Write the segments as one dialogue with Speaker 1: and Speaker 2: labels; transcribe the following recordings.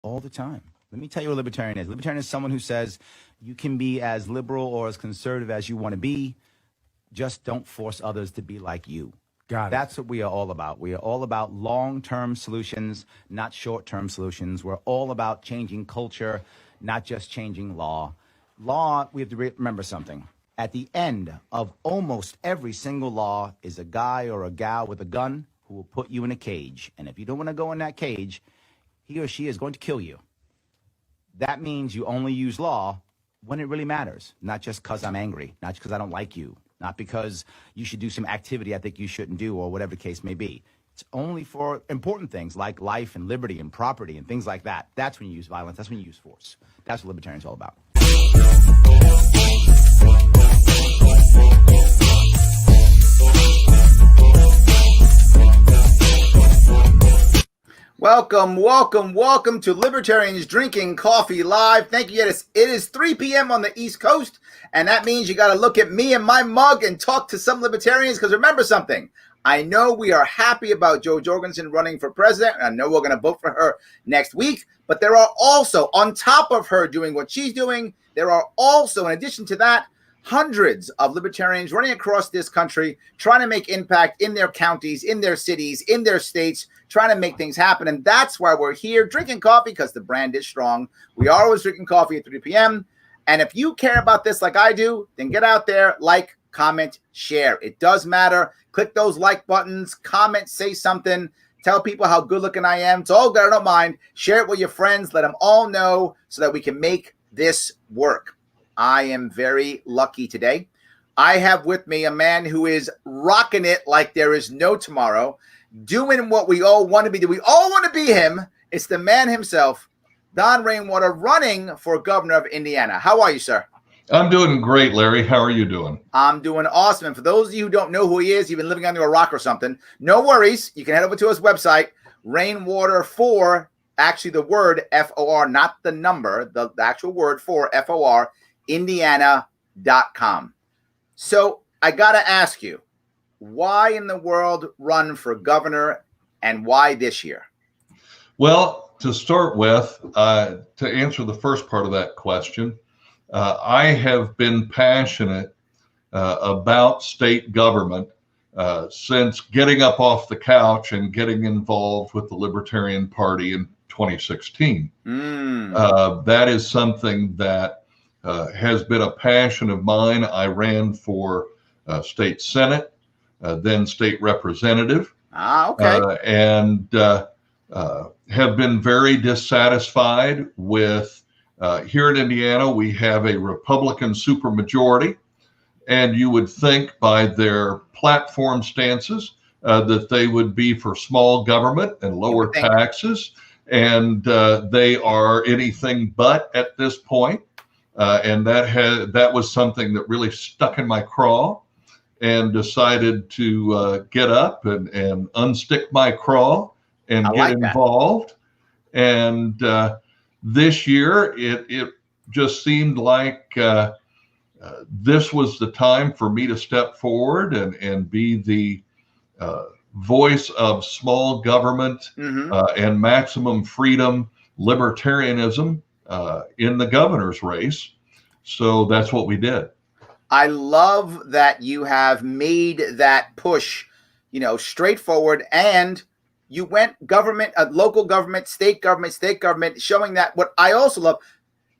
Speaker 1: All the time. Let me tell you what a libertarian is. Libertarian is someone who says you can be as liberal or as conservative as you want to be. Just don't force others to be like you.
Speaker 2: Got it.
Speaker 1: That's what we are all about. We are all about long-term solutions, not short-term solutions. We're all about changing culture, not just changing law. Law, we have to remember something. At the end of almost every single law is a guy or a gal with a gun who will put you in a cage. And if you don't want to go in that cage, he or she is going to kill you. That means you only use law when it really matters, not just because I'm angry, not because I don't like you, not because you should do some activity I think you shouldn't do or whatever the case may be. It's only for important things like life and liberty and property and things like that. That's when you use violence. That's when you use force. That's what libertarians are all about. Welcome to Libertarians Drinking Coffee Live. Thank you. It is 3 p.m. on the East Coast, and that means you got to look at me and my mug and talk to some libertarians, because remember something. I know we are happy about Jo Jorgensen running for president, and I know we're going to vote for her next week, but there are also, on top of her doing what she's doing, there are also, in addition to that, hundreds of libertarians running across this country trying to make impact in their counties, in their cities, in their states, trying to make things happen. And that's why we're here drinking coffee, because the brand is strong. We are always drinking coffee at 3 p.m. And if you care about this like I do, then get out there, like, comment, share. It does matter. Click those like buttons, comment, say something, tell people how good looking I am. It's all good. I don't mind. Share it with your friends. Let them all know so that we can make this work. I am very lucky today. I have with me a man who is rocking it like there is no tomorrow, doing what we all want to be. We all want to be him. It's the man himself, Don Rainwater, running for governor of Indiana. How are you, sir?
Speaker 3: I'm doing great, Larry. How are you doing?
Speaker 1: I'm doing awesome. And for those of you who don't know who he is, you've been living under a rock or something, no worries. You can head over to his website, Rainwater 4, actually the word F-O-R, not the number, the actual word for F-O-R, Indiana.com. So I got to ask you, why in the world run for governor, and why this year?
Speaker 3: Well, to start with, to answer the first part of that question, I have been passionate about state government since getting up off the couch and getting involved with the Libertarian Party in 2016. That is something that has been a passion of mine. I ran for state senate, then state representative, and have been very dissatisfied with, here in Indiana, we have a Republican supermajority, and you would think by their platform stances that they would be for small government and lower taxes, and they are anything but at this point. And that was something that really stuck in my craw, and decided to get up and unstick my craw and get involved. And this year, it just seemed like this was the time for me to step forward and be the voice of small government and maximum freedom libertarianism in the governor's race. So that's what we did.
Speaker 1: I love that you have made that push, straightforward, and you went government, local government, state government, showing that. What I also love,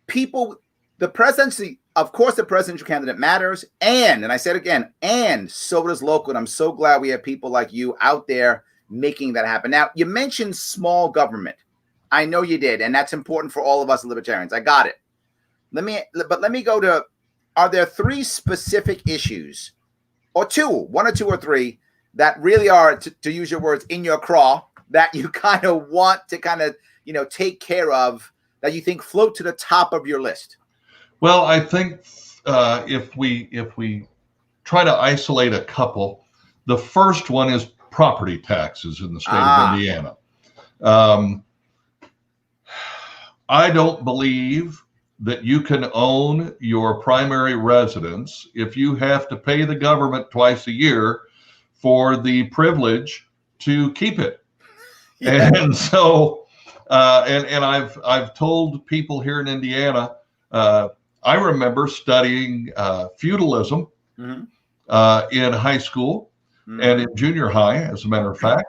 Speaker 1: people, the presidency, of course, the presidential candidate matters, and I said again, and so does local. And I'm so glad we have people like you out there making that happen. Now, you mentioned small government. I know you did, and that's important for all of us libertarians. I got it. Let me go to, are there three specific issues, or one or two or three, that really are, to use your words, in your craw, that you kind of want to take care of, that you think float to the top of your list?
Speaker 3: Well, I think if we try to isolate a couple, the first one is property taxes in the state of Indiana. I don't believe that you can own your primary residence if you have to pay the government twice a year for the privilege to keep it. Yeah. And so And I've told people here in Indiana, I remember studying feudalism in high school and in junior high, as a matter of fact.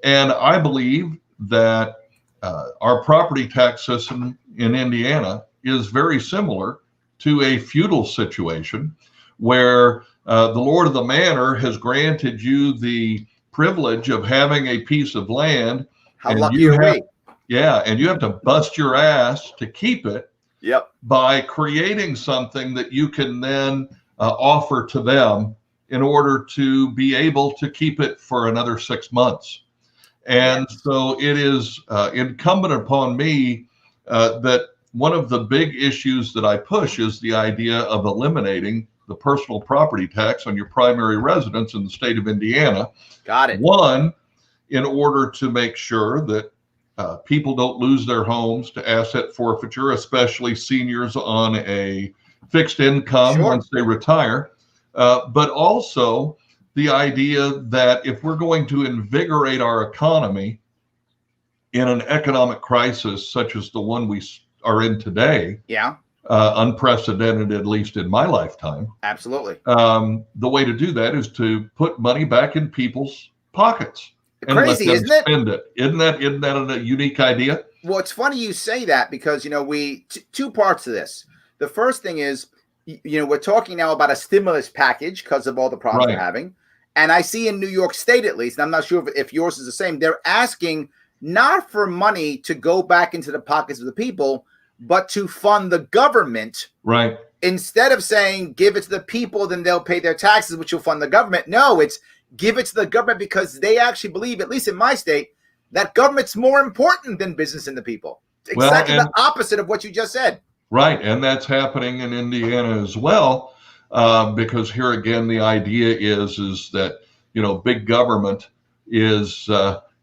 Speaker 3: And I believe that our property tax system in Indiana is very similar to a feudal situation where the Lord of the Manor has granted you the privilege of having a piece of land.
Speaker 1: How lucky are we?
Speaker 3: Yeah, and you have to bust your ass to keep it.
Speaker 1: Yep.
Speaker 3: By creating something that you can then offer to them in order to be able to keep it for another 6 months. And so it is incumbent upon me that one of the big issues that I push is the idea of eliminating the personal property tax on your primary residence in the state of Indiana.
Speaker 1: Got it.
Speaker 3: One, in order to make sure that people don't lose their homes to asset forfeiture, especially seniors on a fixed income once they retire. But also the idea that if we're going to invigorate our economy in an economic crisis such as the one we are in today, unprecedented, at least in my lifetime.
Speaker 1: Absolutely.
Speaker 3: The way to do that is to put money back in people's pockets.
Speaker 1: Crazy, isn't it?
Speaker 3: Spend it. Isn't that a unique idea?
Speaker 1: Well, it's funny you say that because, two parts to this. The first thing is, we're talking now about a stimulus package because of all the problems they're having. And I see in New York State, at least, and I'm not sure if yours is the same, they're asking not for money to go back into the pockets of the people, but to fund the government.
Speaker 3: Right.
Speaker 1: Instead of saying, give it to the people, then they'll pay their taxes, which will fund the government. No, it's give it to the government because they actually believe, at least in my state, that government's more important than business and the people. Exactly the opposite of what you just said. Right.
Speaker 3: And that's happening in Indiana as well, because here again, the idea is that, big government is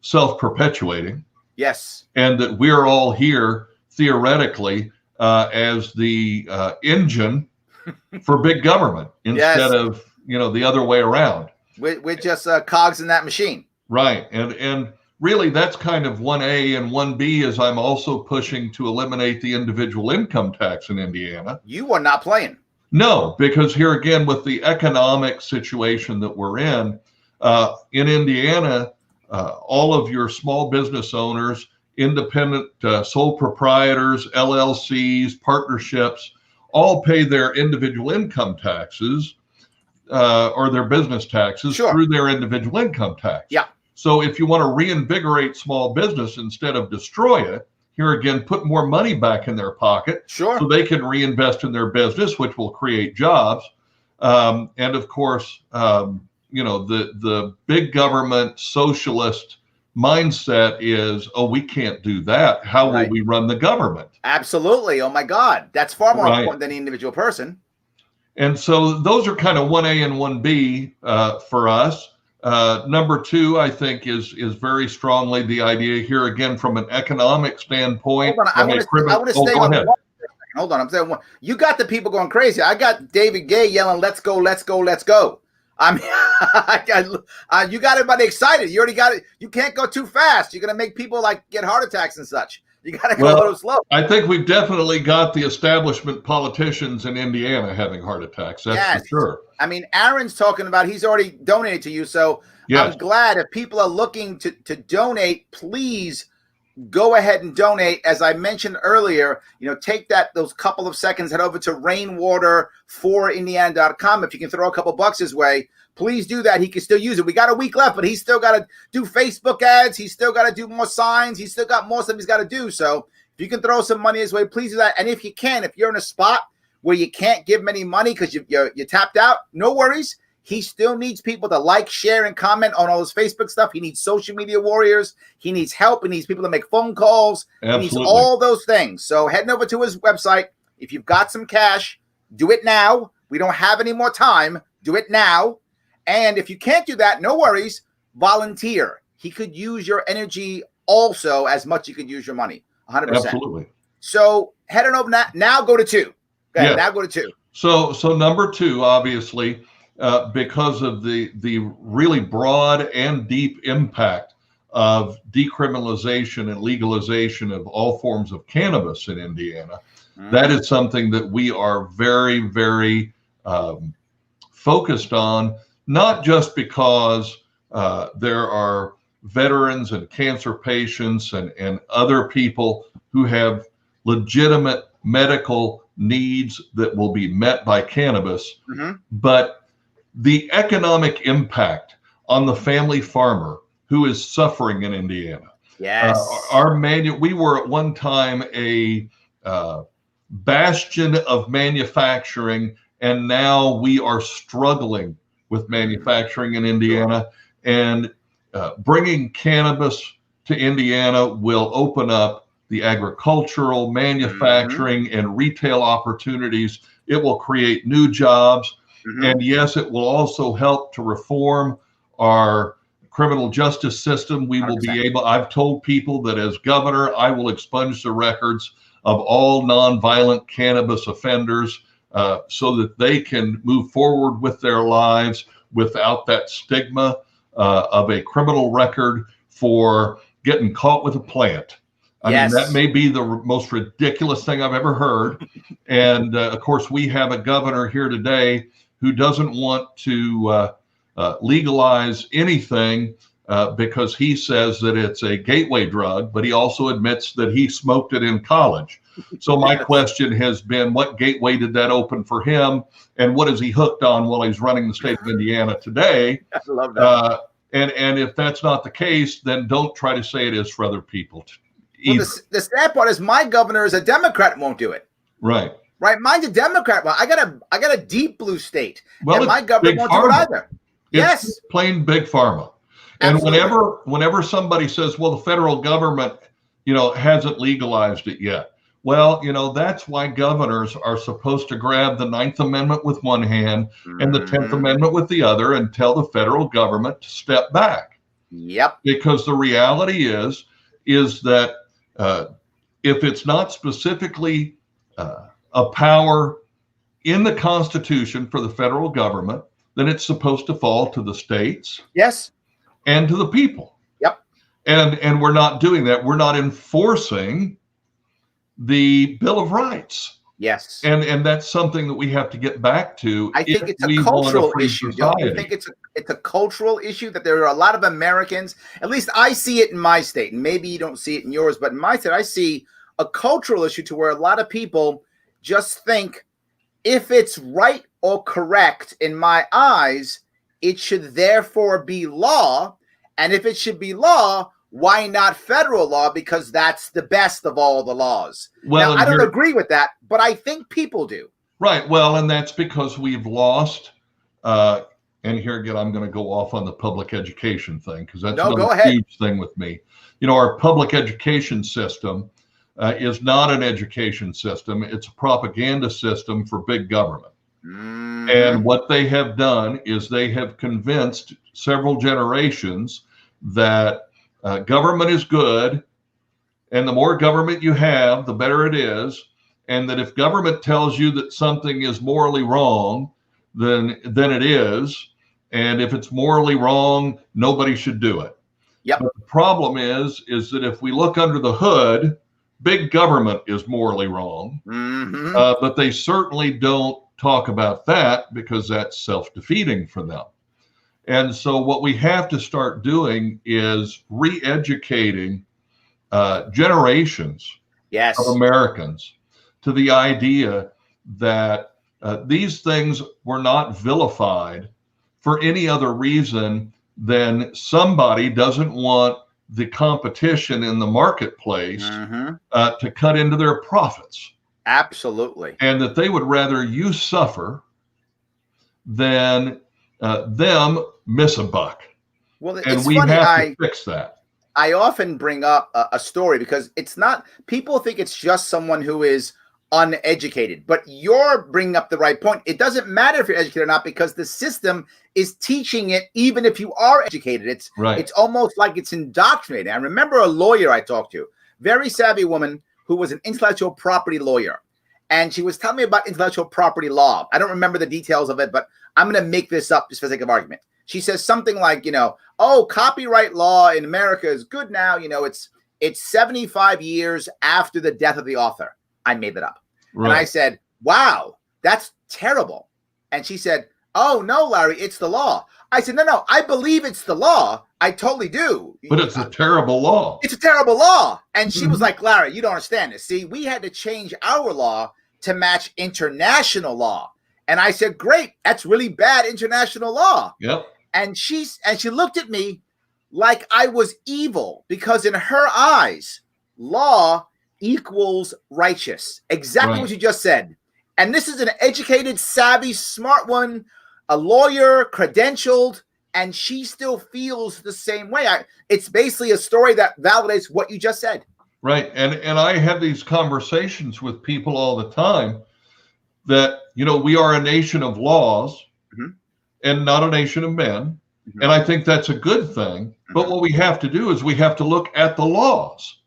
Speaker 3: self-perpetuating.
Speaker 1: Yes.
Speaker 3: And that we're all here theoretically as the engine for big government instead of, the other way around.
Speaker 1: We're just cogs in that machine.
Speaker 3: Right. And really, that's kind of 1A and 1B as I'm also pushing to eliminate the individual income tax in Indiana.
Speaker 1: You are not playing.
Speaker 3: No, because here again, with the economic situation that we're in Indiana, all of your small business owners, independent sole proprietors, LLCs, partnerships, all pay their individual income taxes or their business taxes through their individual income tax.
Speaker 1: Yeah.
Speaker 3: So if you want to reinvigorate small business instead of destroy it, here again, put more money back in their pocket so they can reinvest in their business, which will create jobs. And of course, the big government socialist mindset is, we can't do that. How will we run the government?
Speaker 1: Absolutely. Oh my God. That's far more important than the individual person.
Speaker 3: And so those are kind of 1A and 1B for us. Number two, I think, is very strongly the idea here again from an economic standpoint.
Speaker 1: Hold on, I want to stay on one. Hold on, I'm saying one. You got the people going crazy. I got David Gay yelling, "Let's go, let's go, let's go." I mean, you got everybody excited. You already got it. You can't go too fast. You're gonna make people get heart attacks and such. You got to go a little slow.
Speaker 3: I think we've definitely got the establishment politicians in Indiana having heart attacks. That's for sure.
Speaker 1: I mean, Aaron's talking about he's already donated to you. So I'm glad if people are looking to donate, please go ahead and donate. As I mentioned earlier, take those couple of seconds, head over to rainwater4indiana.com. If you can throw a couple bucks his way, please do that. He can still use it. We got a week left, but he's still got to do Facebook ads. He's still got to do more signs. He's still got more stuff he's got to do. So if you can throw some money his way, please do that. And if you can, if you're in a spot where you can't give him any money because you're tapped out, no worries. He still needs people to like, share, and comment on all his Facebook stuff. He needs social media warriors. He needs help. He needs people to make phone calls.
Speaker 3: Absolutely.
Speaker 1: He needs all those things. So heading over to his website, if you've got some cash, do it now. We don't have any more time. Do it now. And if you can't do that, no worries. Volunteer. He could use your energy also as much as you could use your money. 100%.
Speaker 3: Absolutely.
Speaker 1: So heading over now go to 2. Go ahead, now go to 2.
Speaker 3: So number 2, obviously, because of the really broad and deep impact of decriminalization and legalization of all forms of cannabis in Indiana. That is something that we are very, very focused on, not just because there are veterans and cancer patients and other people who have legitimate medical needs that will be met by cannabis, but the economic impact on the family farmer who is suffering in Indiana.
Speaker 1: Yes.
Speaker 3: We were at one time a bastion of manufacturing, and now we are struggling with manufacturing in Indiana. And bringing cannabis to Indiana will open up the agricultural, manufacturing, and retail opportunities. It will create new jobs. And yes, it will also help to reform our criminal justice system. We will be able, I've told people that as governor, I will expunge the records of all nonviolent cannabis offenders so that they can move forward with their lives without that stigma of a criminal record for getting caught with a plant. I mean, that may be the most ridiculous thing I've ever heard. And of course, we have a governor here today who doesn't want to legalize anything because he says that it's a gateway drug, but he also admits that he smoked it in college. So my question has been, what gateway did that open for him? And what is he hooked on while he's running the state of Indiana today?
Speaker 1: I love that.
Speaker 3: And if that's not the case, then don't try to say it is for other people.
Speaker 1: Well, the sad part is my governor is a Democrat and won't do it.
Speaker 3: Right.
Speaker 1: Right. Mine's a Democrat. Well, I got a deep blue state.
Speaker 3: Well,
Speaker 1: and my governor won't do it either.
Speaker 3: It's plain big pharma. And whenever somebody says, well, the federal government, hasn't legalized it yet. Well, that's why governors are supposed to grab the 9th Amendment with one hand and the 10th Amendment with the other and tell the federal government to step back.
Speaker 1: Yep.
Speaker 3: Because the reality is that if it's not specifically a power in the Constitution for the federal government, then it's supposed to fall to the states.
Speaker 1: Yes.
Speaker 3: And to the people.
Speaker 1: Yep.
Speaker 3: And we're not doing that. We're not enforcing the Bill of Rights.
Speaker 1: Yes.
Speaker 3: And that's something that we have to get back to.
Speaker 1: I think it's a cultural issue. Don't you think it's a cultural issue that there are a lot of Americans, at least I see it in my state, and maybe you don't see it in yours, but in my state, I see a cultural issue to where a lot of people just think if it's right or correct in my eyes, it should therefore be law. And if it should be law, why not federal law? Because that's the best of all the laws. Well, now, I don't agree with that, but I think people do. Right.
Speaker 3: Well, and that's because we've lost, and here again, I'm going to go off on the public education thing, because that's a huge thing with me. Our public education system is not an education system. It's a propaganda system for big government. And what they have done is they have convinced several generations that government is good, and the more government you have, the better it is, and that if government tells you that something is morally wrong, then it is, and if it's morally wrong, nobody should do it.
Speaker 1: Yep.
Speaker 3: But the problem is that if we look under the hood, big government is morally wrong, but they certainly don't talk about that because that's self-defeating for them. And so what we have to start doing is re-educating generations of Americans to the idea that these things were not vilified for any other reason than somebody doesn't want the competition in the marketplace to cut into their profits.
Speaker 1: Absolutely.
Speaker 3: And that they would rather you suffer than them miss a buck.
Speaker 1: Well,
Speaker 3: and we have to fix that.
Speaker 1: I often bring up a story because it's not, people think it's just someone who is uneducated, but you're bringing up the right point. It doesn't matter if you're educated or not, because the system is teaching it even if you are educated. It's almost like it's indoctrinating. I remember a lawyer I talked to, very savvy woman who was an intellectual property lawyer. And she was telling me about intellectual property law. I don't remember the details of it, but I'm going to make this up just for the sake of argument. She says something like, oh, copyright law in America is good now. It's 75 years after the death of the author. I made that up. Right. And I said, wow, that's terrible. And she said, oh, no, Larry, it's the law. I said, no, I believe it's the law. I totally do.
Speaker 3: But it's a terrible law.
Speaker 1: It's a terrible law. And she was like, Larry, you don't understand this. See, we had to change our law to match international law. And I said, great, that's really bad international law.
Speaker 3: Yep.
Speaker 1: And she looked at me like I was evil, because in her eyes, law equals righteous. Exactly what you just said. And this is an educated, savvy, smart one, a lawyer, credentialed, and she still feels the same way. It's basically a story that validates what you just said.
Speaker 3: Right. And I have these conversations with people all the time that, we are a nation of laws and not a nation of men. And I think that's a good thing. But what we have to do is we have to look at the laws.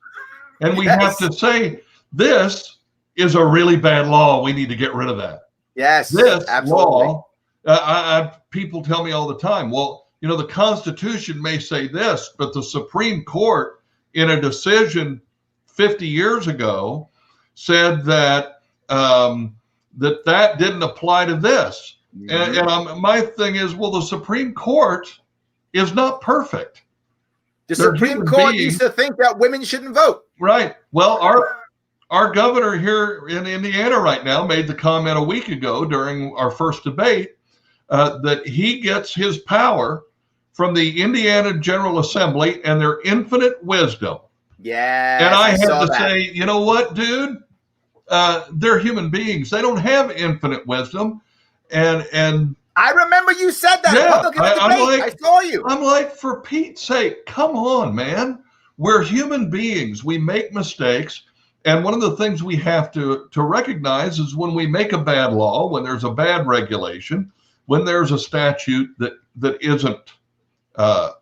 Speaker 3: And we have to say, this is a really bad law. We need to get rid of that.
Speaker 1: Yes,
Speaker 3: this
Speaker 1: absolutely.
Speaker 3: Law, people tell me all the time, well, the Constitution may say this, but the Supreme Court in a decision 50 years ago said that that didn't apply to this. And my thing is, well, the Supreme Court is not perfect.
Speaker 1: The Supreme Court used to think that women shouldn't vote.
Speaker 3: Right. Well, our governor here in Indiana right now made the comment a week ago during our first debate that he gets his power from the Indiana General Assembly and their infinite wisdom.
Speaker 1: Yeah.
Speaker 3: And I had to say, you know what, dude? They're human beings. They don't have infinite wisdom. And
Speaker 1: I remember you said that.
Speaker 3: Yeah,
Speaker 1: I saw you.
Speaker 3: I'm like, for Pete's sake, come on, man. We're human beings. We make mistakes. And one of the things we have to recognize is when we make a bad law, when there's a bad regulation, when there's a statute that isn't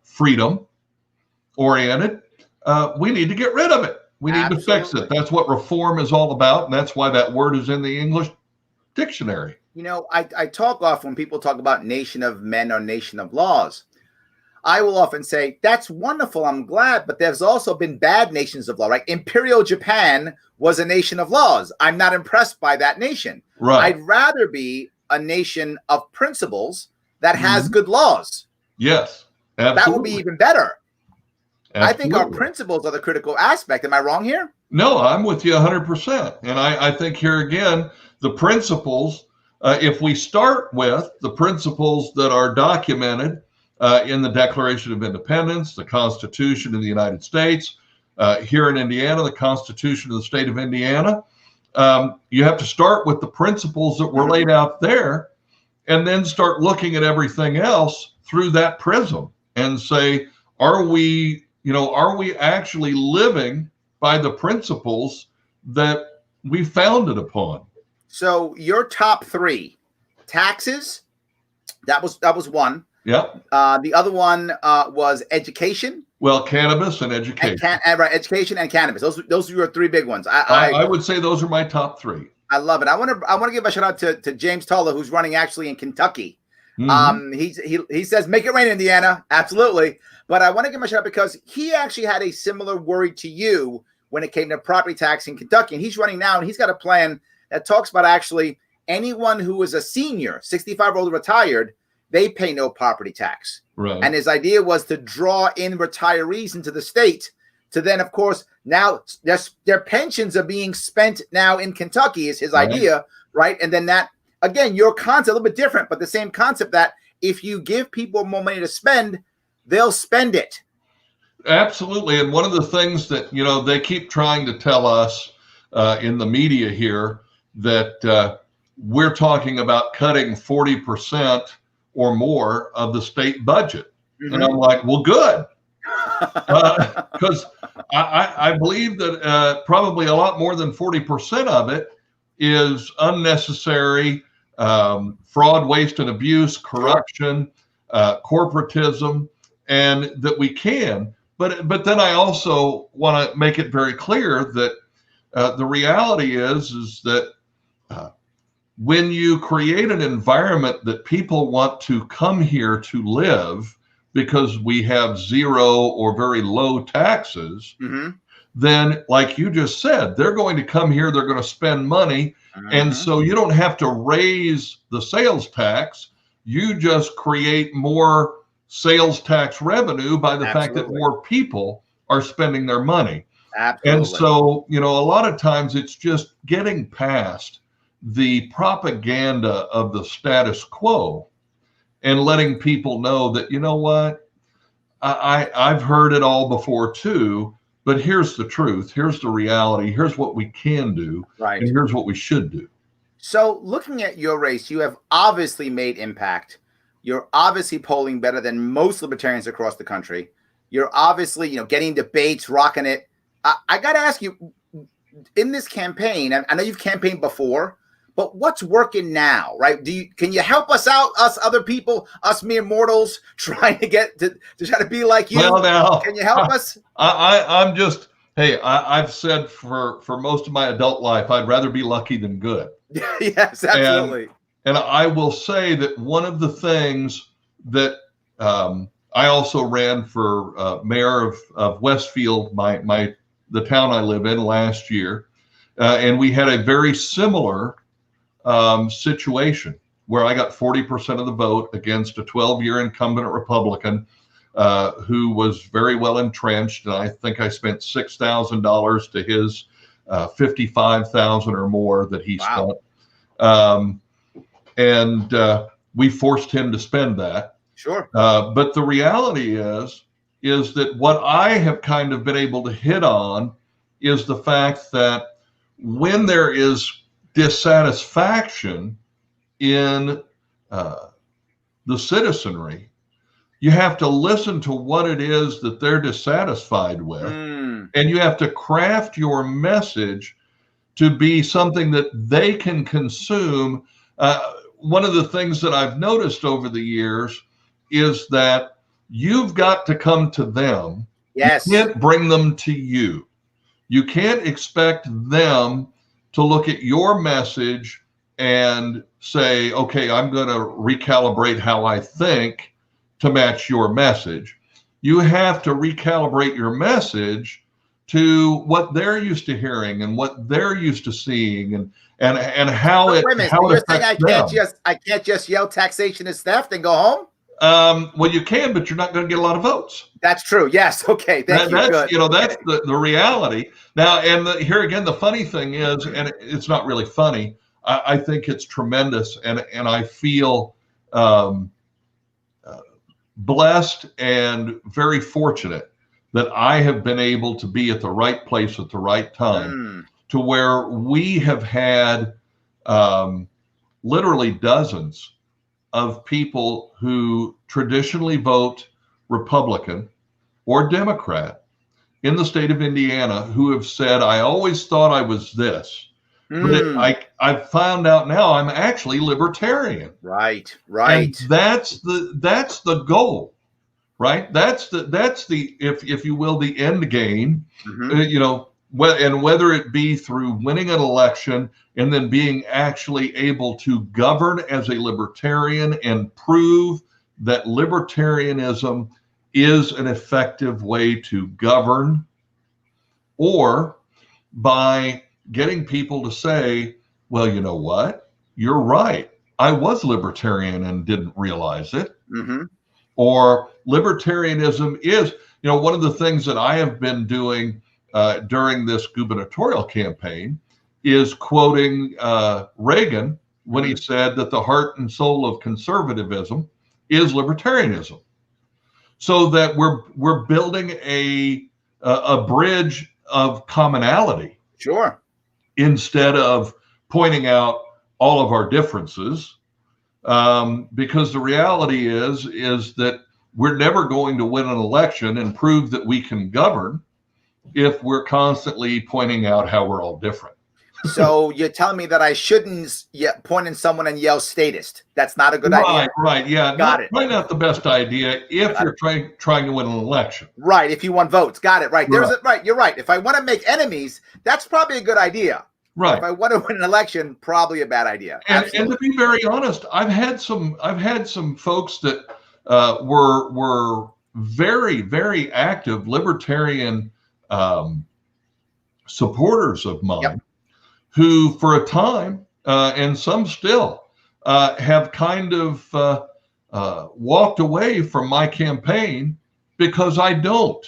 Speaker 3: freedom oriented, we need to get rid of it. We need to fix it. That's what reform is all about. And that's why that word is in the English dictionary.
Speaker 1: I talk often when people talk about nation of men or nation of laws. I will often say, that's wonderful. I'm glad. But there's also been bad nations of law, right? Imperial Japan was a nation of laws. I'm not impressed by that nation.
Speaker 3: Right.
Speaker 1: I'd rather be a nation of principles that has good laws.
Speaker 3: Yes, absolutely.
Speaker 1: That would be even better.
Speaker 3: Absolutely.
Speaker 1: I think our principles are the critical aspect. Am I wrong here?
Speaker 3: No, I'm with you 100%. And I think here again, the principles, if we start with the principles that are documented in the Declaration of Independence, the Constitution of the United States, here in Indiana, the Constitution of the state of Indiana, you have to start with the principles that were laid out there and then start looking at everything else through that prism and say, are we actually living by the principles that we founded upon?
Speaker 1: So your top three: taxes, that was one.
Speaker 3: Yeah.
Speaker 1: The other one was education.
Speaker 3: Well, cannabis and education.
Speaker 1: Right, education and cannabis. Those are your three big ones.
Speaker 3: I would say those are my top three.
Speaker 1: I love it. I want to give a shout out to James Tulla, who's running actually in Kentucky. He says, make it rain, Indiana. Absolutely. But I want to give him a shout out because he actually had a similar worry to you when it came to property tax in Kentucky. And he's running now, and he's got a plan that talks about actually anyone who is a senior, 65-year-old retired, they pay no property tax.
Speaker 3: Right.
Speaker 1: And his idea was to draw in retirees into the state to then, of course, now their pensions are being spent now in Kentucky is his idea, right? And then that, again, your concept, a little bit different, but the same concept that if you give people more money to spend, they'll spend it.
Speaker 3: Absolutely. And one of the things that, they keep trying to tell us in the media here that we're talking about cutting 40% or more of the state budget. And I'm like, well, good. Because I believe that probably a lot more than 40% of it is unnecessary fraud, waste, and abuse, corruption, corporatism, and that we can. But then I also want to make it very clear that the reality is that when you create an environment that people want to come here to live because we have zero or very low taxes, then, like you just said, they're going to come here, they're going to spend money. And so you don't have to raise the sales tax. You just create more sales tax revenue by the fact that more people are spending their money. And so, you know, a lot of times it's just getting past the propaganda of the status quo and letting people know that, you know what, I've heard it all before too, but here's the truth. Here's the reality. Here's what we can do. And here's what we should do.
Speaker 1: So looking at your race, you have obviously made impact. You're obviously polling better than most libertarians across the country. You're obviously, you know, getting debates, rocking it. I got to ask you, in this campaign, I know you've campaigned before, but what's working now, right? Can you help us out, us other people, us mere mortals, trying to get to try to be like you?
Speaker 3: Well, now,
Speaker 1: can you help us?
Speaker 3: I'm just, hey, I've said for most of my adult life, I'd rather be lucky than good.
Speaker 1: Yes, absolutely.
Speaker 3: And I will say that one of the things that I also ran for mayor of Westfield, the town I live in, last year, and we had a very similar situation where I got 40% of the vote against a 12-year incumbent Republican who was very well entrenched, and I think I spent $6,000 to his $55,000 or more that he spent, and we forced him to spend that.
Speaker 1: Sure.
Speaker 3: But the reality is that what I have kind of been able to hit on is the fact that when there is dissatisfaction in the citizenry, you have to listen to what it is that they're dissatisfied with, and you have to craft your message to be something that they can consume. One of the things that I've noticed over the years is that you've got to come to them.
Speaker 1: Yes.
Speaker 3: You can't bring them to you. You can't expect them to look at your message and say, okay, I'm going to recalibrate how I think to match your message. You have to recalibrate your message to what they're used to hearing and what they're used to seeing, and how it affects them.
Speaker 1: I can't just yell taxation is theft and go home?
Speaker 3: Well, you can, but you're not going to get a lot of votes.
Speaker 1: That's true. Yes. Okay. That's
Speaker 3: the reality. Now, and here again, the funny thing is, and it's not really funny, I think it's tremendous, and I feel blessed and very fortunate that I have been able to be at the right place at the right time, to where we have had literally dozens of people who traditionally vote Republican or Democrat in the state of Indiana who have said, I always thought I was this, but I've found out now I'm actually libertarian.
Speaker 1: Right.
Speaker 3: And that's the goal, right? That's the if you will, the end game. You know, and whether it be through winning an election and then being actually able to govern as a libertarian and prove that libertarianism is an effective way to govern, or by getting people to say, well, you know what, you're right, I was libertarian and didn't realize it. Or libertarianism is, you know, one of the things that I have been doing during this gubernatorial campaign is quoting Reagan when he said that the heart and soul of conservatism is libertarianism, so that we're building a bridge of commonality.
Speaker 1: Sure.
Speaker 3: Instead of pointing out all of our differences, because the reality is that we're never going to win an election and prove that we can govern if we're constantly pointing out how we're all different.
Speaker 1: So you're telling me that I shouldn't point at someone and yell statist? That's not a good idea.
Speaker 3: Right. Yeah.
Speaker 1: Got it.
Speaker 3: Probably not the best idea if you're trying to win an election.
Speaker 1: Right. If you want votes. Got it. Right. Right. You're right. If I want to make enemies, that's probably a good idea.
Speaker 3: Right.
Speaker 1: If I want to win an election, probably a bad idea.
Speaker 3: And to be very honest, I've had some folks that were very, very active libertarian supporters of mine, who for a time, and some still, have kind of walked away from my campaign because I don't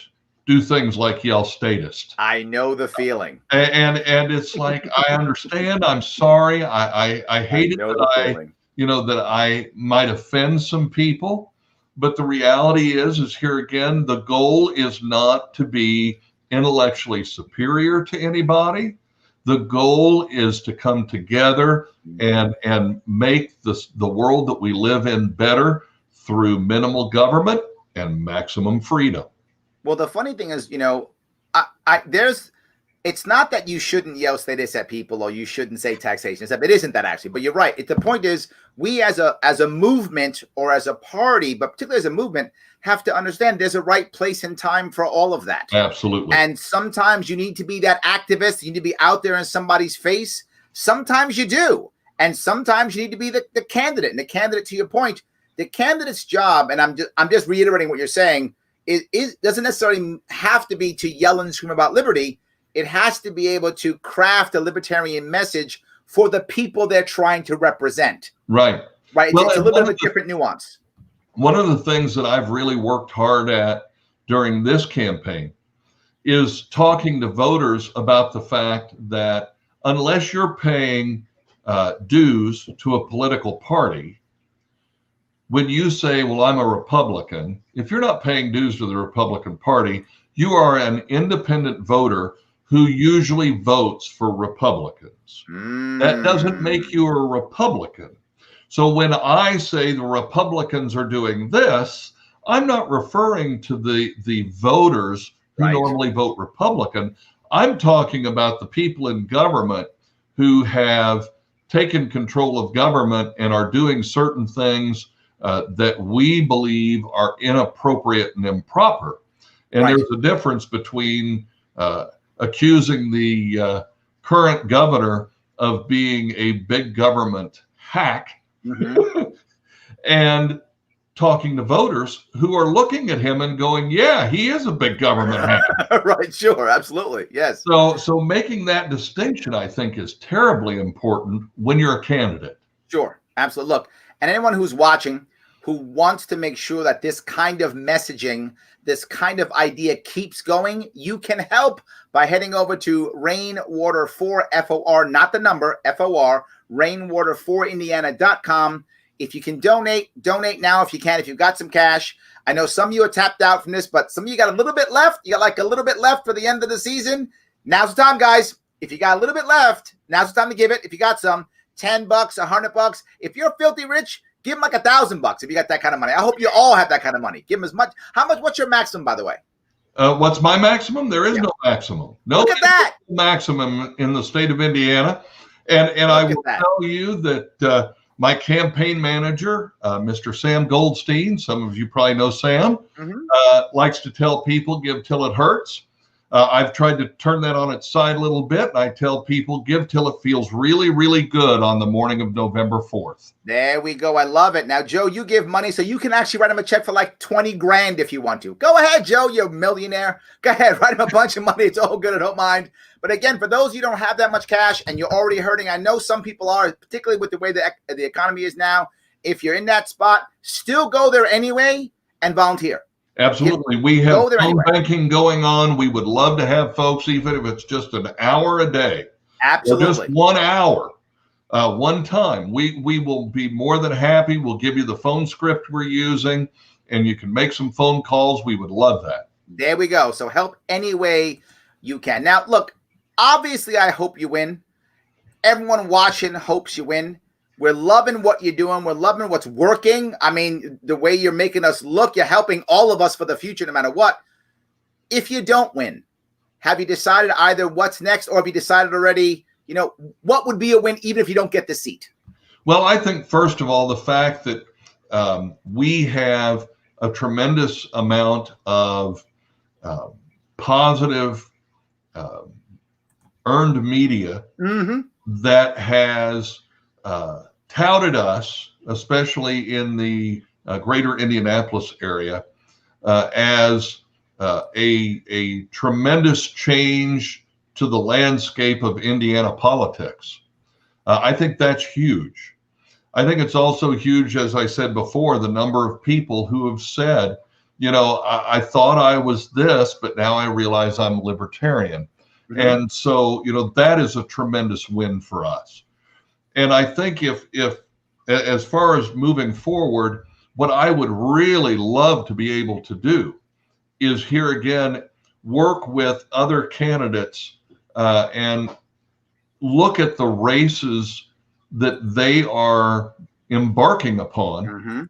Speaker 3: do things like yell statist.
Speaker 1: I know the feeling.
Speaker 3: And it's like, I understand. I'm sorry. I hate it that I might offend some people. But the reality is here again, the goal is not to be intellectually superior to anybody. The goal is to come together and make the world that we live in better through minimal government and maximum freedom.
Speaker 1: Well, the funny thing is, it's not that you shouldn't yell statist at people or you shouldn't say taxation. It isn't that actually, but you're right. The point is, we as a movement or as a party, but particularly as a movement, have to understand there's a right place and time for all of that.
Speaker 3: Absolutely.
Speaker 1: And sometimes you need to be that activist. You need to be out there in somebody's face. Sometimes you do. And sometimes you need to be the candidate. And the candidate, to your point, the candidate's job, and I'm just reiterating what you're saying, it doesn't necessarily have to be to yell and scream about liberty. It has to be able to craft a libertarian message for the people they're trying to represent.
Speaker 3: Right.
Speaker 1: Right. It's a little bit of a different nuance.
Speaker 3: One of the things that I've really worked hard at during this campaign is talking to voters about the fact that unless you're paying dues to a political party, when you say, well, I'm a Republican, if you're not paying dues to the Republican Party, you are an independent voter who usually votes for Republicans. That doesn't make you a Republican. So when I say the Republicans are doing this, I'm not referring to the voters who normally vote Republican. I'm talking about the people in government who have taken control of government and are doing certain things that we believe are inappropriate and improper. And there's a difference between accusing the current governor of being a big government hack and talking to voters who are looking at him and going, yeah, he is a big government hack.
Speaker 1: Right. Sure. Absolutely. Yes.
Speaker 3: So making that distinction, I think, is terribly important when you're a candidate.
Speaker 1: Sure. Absolutely. Look, and anyone who's watching who wants to make sure that this kind of messaging, this kind of idea keeps going, you can help by heading over to Rainwater 4, FOR, not the number, FOR, rainwater4indiana.com. If you can donate now if you can, if you've got some cash. I know some of you are tapped out from this, but some of you got a little bit left. You got like a little bit left for the end of the season. Now's the time, guys. If you got a little bit left, now's the time to give it. If you got some, $10, $100. If you're filthy rich, give them like $1,000 if you got that kind of money. I hope you all have that kind of money. Give them as much. How much? What's your maximum, by the way?
Speaker 3: What's my maximum? There is no maximum. No.
Speaker 1: Look at that.
Speaker 3: Maximum in the state of Indiana. And I will tell you that my campaign manager, Mr. Sam Goldstein, some of you probably know Sam, likes to tell people, give till it hurts. I've tried to turn that on its side a little bit. And I tell people, give till it feels really, really good on the morning of November 4th.
Speaker 1: There we go. I love it. Now, Joe, you give money, so you can actually write him a check for like 20 grand if you want to. Go ahead, Joe. You're a millionaire. Go ahead. Write him a bunch of money. It's all good. I don't mind. But again, for those of you who don't have that much cash and you're already hurting, I know some people are, particularly with the way the economy is now. If you're in that spot, still go there anyway and volunteer.
Speaker 3: Absolutely. We have phone banking going on. We would love to have folks, even if it's just an hour a day.
Speaker 1: Absolutely.
Speaker 3: Or just 1 hour, one time. We will be more than happy. We'll give you the phone script we're using, and you can make some phone calls. We would love that.
Speaker 1: There we go. So help any way you can. Now, look, obviously, I hope you win. Everyone watching hopes you win. We're loving what you're doing. We're loving what's working. I mean, the way you're making us look, you're helping all of us for the future, no matter what. If you don't win, have you decided either what's next, or have you decided already, what would be a win even if you don't get the seat?
Speaker 3: Well, I think, first of all, the fact that we have a tremendous amount of positive earned media that has touted us, especially in the greater Indianapolis area, as a tremendous change to the landscape of Indiana politics. I think that's huge. I think it's also huge, as I said before, the number of people who have said, you know, I thought I was this, but now I realize I'm a libertarian. And so, you know, that is a tremendous win for us. And I think if as far as moving forward, what I would really love to be able to do is here again, work with other candidates and look at the races that they are embarking upon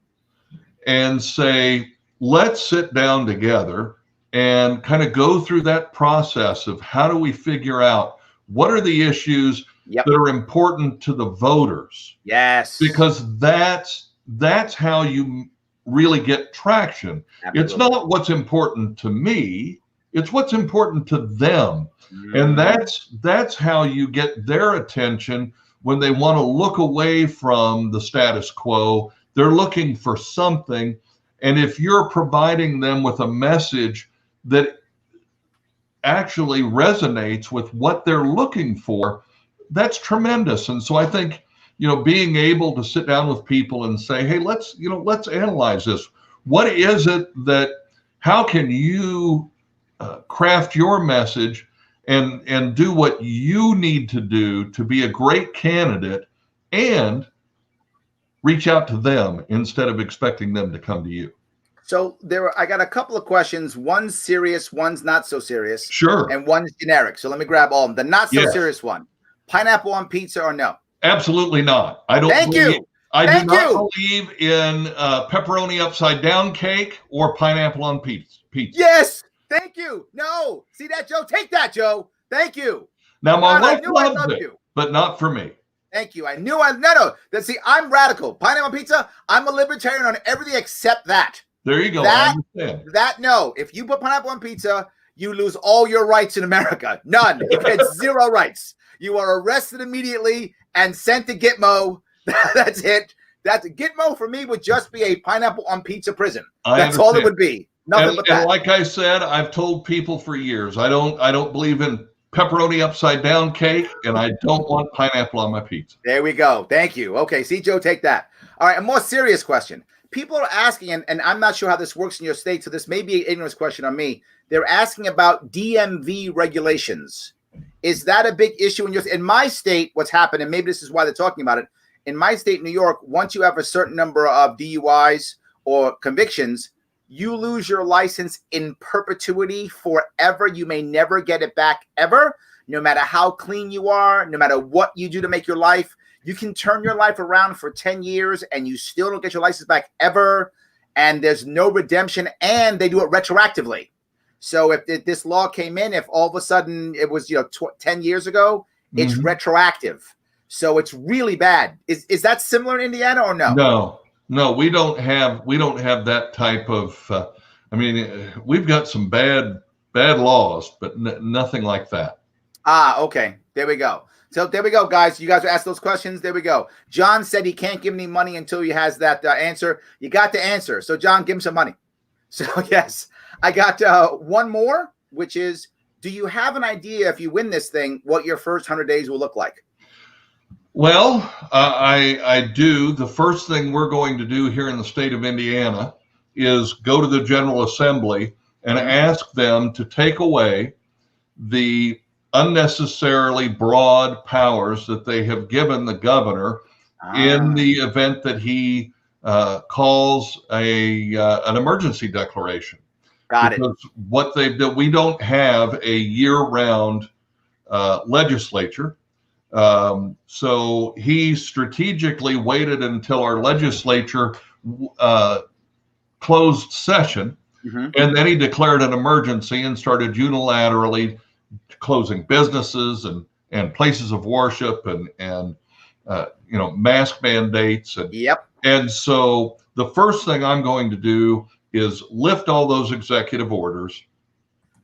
Speaker 3: and say, let's sit down together and kind of go through that process of how do we figure out what are the issues that are important to the voters.
Speaker 1: Yes.
Speaker 3: Because that's how you really get traction. Absolutely. It's not what's important to me, it's what's important to them. And that's how you get their attention when they want to look away from the status quo. They're looking for something. And if you're providing them with a message that actually resonates with what they're looking for, that's tremendous. And so I think, you know, being able to sit down with people and say, hey, let's analyze this. What is it how can you craft your message and do what you need to do to be a great candidate and reach out to them instead of expecting them to come to you?
Speaker 1: So I got a couple of questions. One's serious, one's not so serious.
Speaker 3: Sure.
Speaker 1: And one's generic. So let me grab all of them. The not so serious one. Pineapple on pizza or no?
Speaker 3: Absolutely not. I don't.
Speaker 1: Thank you.
Speaker 3: I do not believe in pepperoni upside down cake or pineapple on pizza.
Speaker 1: Yes. Thank you. No. See that, Joe? Take that, Joe. Thank you.
Speaker 3: Now my wife loves it, but not for me. Thank you.
Speaker 1: I knew no. See, I'm radical. Pineapple on pizza. I'm a libertarian on everything except that.
Speaker 3: There you go.
Speaker 1: I understand. No. If you put pineapple on pizza, you lose all your rights in America. None. You get zero rights. You are arrested immediately and sent to Gitmo. That's it. Gitmo for me would just be a pineapple on pizza prison. That's all it would be. Nothing but that. And like I said, I've told people for years, I don't believe in pepperoni upside down cake, and I don't want pineapple on my pizza. There we go. Thank you. Okay, see, Joe, take that. All right, a more serious question. People are asking, and I'm not sure how this works in your state, so this may be an ignorance question on me. They're asking about DMV regulations. Is that a big issue in my state? What's happened, and maybe this is why they're talking about it. In my state, New York, once you have a certain number of DUIs or convictions, you lose your license in perpetuity forever. You may never get it back ever, no matter how clean you are, no matter what you do to make your life. You can turn your life around for 10 years and you still don't get your license back ever. And there's no redemption, and they do it retroactively. So if this law came in, if all of a sudden it was 10 years ago, it's retroactive. So it's really bad. Is that similar in Indiana or no? No, we don't have that type of. We've got some bad laws, but nothing like that. Okay. There we go. So there we go, guys. You guys asked those questions. There we go. John said he can't give any money until he has that answer. You got the answer. So John, give him some money. So yes, I got one more, which is, do you have an idea if you win this thing, what your first 100 days will look like? Well, I do. The first thing we're going to do here in the state of Indiana is go to the General Assembly and ask them to take away the unnecessarily broad powers that they have given the governor in the event that he calls an emergency declaration. Got it. What they've done, we don't have a year-round legislature. So he strategically waited until our legislature closed session, and then he declared an emergency and started unilaterally closing businesses and places of worship and mask mandates. And so the first thing I'm going to do is lift all those executive orders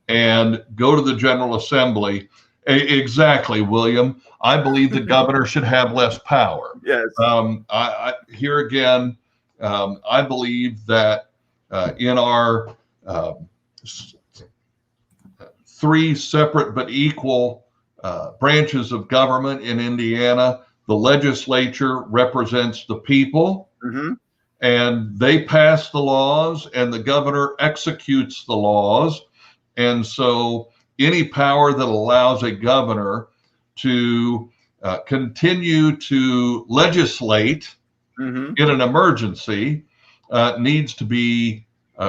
Speaker 1: and go to the General Assembly
Speaker 3: Exactly, William. I believe the governor should have less power.
Speaker 1: Yes.
Speaker 3: Here again, I believe that in our three separate but equal branches of government in Indiana, the legislature represents the people, and they pass the laws, and the governor executes the laws. And so any power that allows a governor to continue to legislate in an emergency needs to be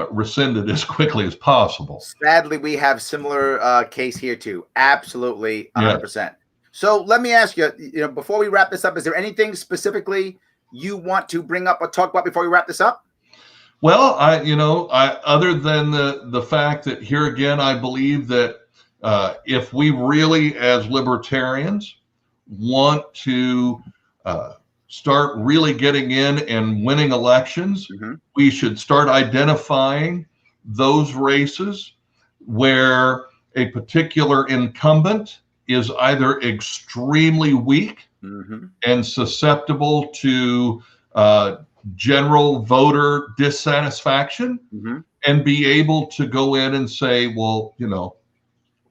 Speaker 3: rescinded as quickly as possible.
Speaker 1: Sadly, we have similar case here too. Absolutely, 100%. Yeah. So let me ask you, before we wrap this up, is there anything specifically you want to bring up or talk about before we wrap this up?
Speaker 3: Well, other than the fact that here again, I believe that if we really, as libertarians, want to start really getting in and winning elections, we should start identifying those races where a particular incumbent is either extremely weak and susceptible to general voter dissatisfaction, and be able to go in and say, well,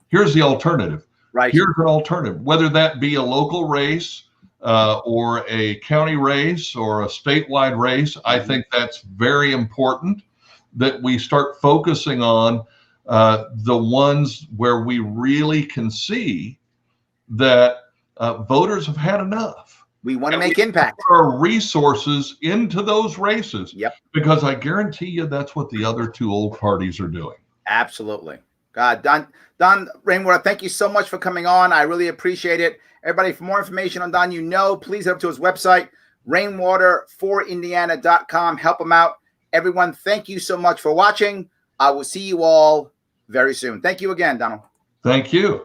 Speaker 3: here's the alternative. Right. Here's an alternative, whether that be a local race or a county race or a statewide race. I think that's very important that we start focusing on the ones where we really can see that voters have had enough.
Speaker 1: We want to make impact.
Speaker 3: Put our resources into those races.
Speaker 1: Yep.
Speaker 3: Because I guarantee you that's what the other two old parties are doing. Absolutely.
Speaker 1: God, Don Rainwater, thank you so much for coming on. I really appreciate it. Everybody, for more information on Don, please head up to his website, rainwater4indiana.com. Help him out. Everyone, thank you so much for watching. I will see you all very soon. Thank you again, Donald.
Speaker 3: Thank you.